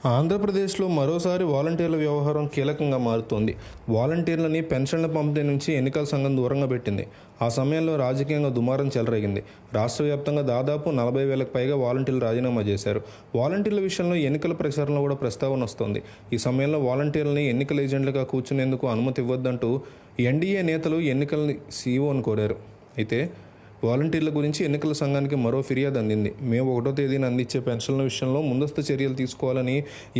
ఆంధ్రప్రదేశ్లో మరోసారి వాలంటీర్ల వ్యవహారం కీలకంగా మారుతోంది. వాలంటీర్లని పెన్షన్ల పంపిణీ నుంచి ఎన్నికల సంఘం దూరంగా పెట్టింది. ఆ సమయంలో రాజకీయంగా దుమారం చెలరేగింది. రాష్ట్ర వ్యాప్తంగా దాదాపు 40,000కు పైగా వాలంటీర్లు రాజీనామా చేశారు. వాలంటీర్ల విషయంలో ఎన్నికల ప్రచారంలో కూడా ప్రస్తావన వస్తోంది. ఈ సమయంలో వాలంటీర్లని ఎన్నికల ఏజెంట్లుగా కూర్చునేందుకు అనుమతి ఇవ్వొద్దంటూ ఎన్డీఏ నేతలు ఎన్నికల సీఈఓను కోరారు. అయితే వాలంటీర్ల గురించి ఎన్నికల సంఘానికి మరో ఫిర్యాదు అందింది. మే 1వ తేదీన అందించే పెన్షన్ల విషయంలో ముందస్తు చర్యలు తీసుకోవాలని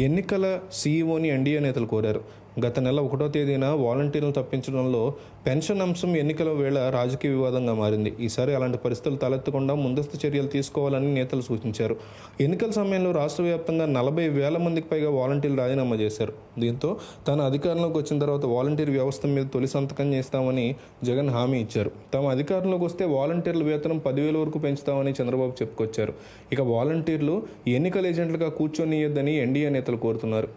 ఎన్నికల సీఈఓని ఎన్డీఏ నేతలు కోరారు. గత నెల 1వ తేదీన వాలంటీర్లను తప్పించడంలో పెన్షన్ అంశం ఎన్నికల వేళ రాజకీయ వివాదంగా మారింది. ఈసారి అలాంటి పరిస్థితులు తలెత్తకుండా ముందస్తు చర్యలు తీసుకోవాలని నేతలు సూచించారు. ఎన్నికల సమయంలో రాష్ట్ర వ్యాప్తంగా 40,000 మందికి పైగా వాలంటీర్లు రాజీనామా చేశారు. దీంతో తన అధికారంలోకి వచ్చిన తర్వాత వాలంటీర్ వ్యవస్థ మీద తొలి సంతకం చేస్తామని జగన్ హామీ ఇచ్చారు. తమ అధికారంలోకి వస్తే వాలంటీర్ల వేతనం 10,000 వరకు పెంచుతామని చంద్రబాబు చెప్పుకొచ్చారు. ఇక వాలంటీర్లు ఎన్నికల ఏజెంట్లుగా కూర్చొనియొద్దని ఎన్డీఏ నేతలు కోరుతున్నారు.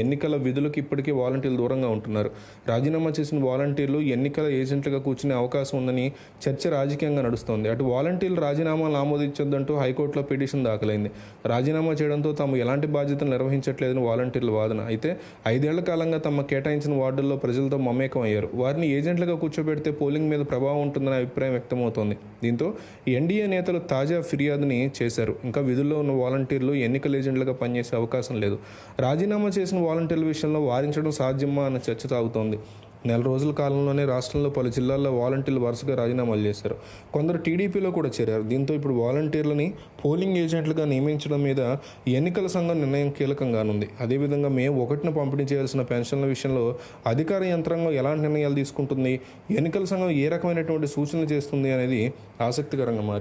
ఎన్నికల విధులకు ఇప్పటికీ వాలంటీర్లు దూరంగా ఉంటున్నారు. రాజీనామా చేసిన వాలంటీర్లు ఎన్నికల ఏజెంట్లుగా కూర్చునే అవకాశం ఉందని చర్చ రాజకీయంగా నడుస్తోంది. అటు వాలంటీర్లు రాజీనామాలు ఆమోదించొద్దంటూ హైకోర్టులో పిటిషన్ దాఖలైంది. రాజీనామా చేయడంతో తాము ఎలాంటి బాధ్యతలు నిర్వహించట్లేదని వాలంటీర్ల వాదన. అయితే 5 ఏళ్ల కాలంగా తమ కేటాయించిన వార్డుల్లో ప్రజలతో మమేకం అయ్యారు. వారిని ఏజెంట్లుగా కూర్చోబెడితే పోలింగ్ మీద ప్రభావం ఉంటుందనే అభిప్రాయం వ్యక్తమవుతోంది. దీంతో ఎన్డీఏ నేతలు తాజా ఫిర్యాదుని చేశారు. ఇంకా విధుల్లో ఉన్న వాలంటీర్లు ఎన్నికల ఏజెంట్లుగా పనిచేసే అవకాశం లేదు. రాజీనామా చేసిన వాలంటీర్ల విషయంలో వారించడం సాధ్యమా అన్న చర్చ సాగుతోంది. నెల రోజుల కాలంలోనే రాష్ట్రంలో పలు జిల్లాల్లో వాలంటీర్లు వరుసగా రాజీనామాలు చేశారు. కొందరు టీడీపీలో కూడా చేరారు. దీంతో ఇప్పుడు వాలంటీర్లని పోలింగ్ ఏజెంట్లుగా నియమించడం మీద ఎన్నికల సంఘం నిర్ణయం కీలకంగానుంది. అదేవిధంగా మే 1న పంపిణీ చేయాల్సిన పెన్షన్ల విషయంలో అధికార యంత్రాంగం ఎలాంటి నిర్ణయాలు తీసుకుంటుంది, ఎన్నికల సంఘం ఏ రకమైనటువంటి సూచనలు చేస్తుంది అనేది ఆసక్తికరంగా మారింది.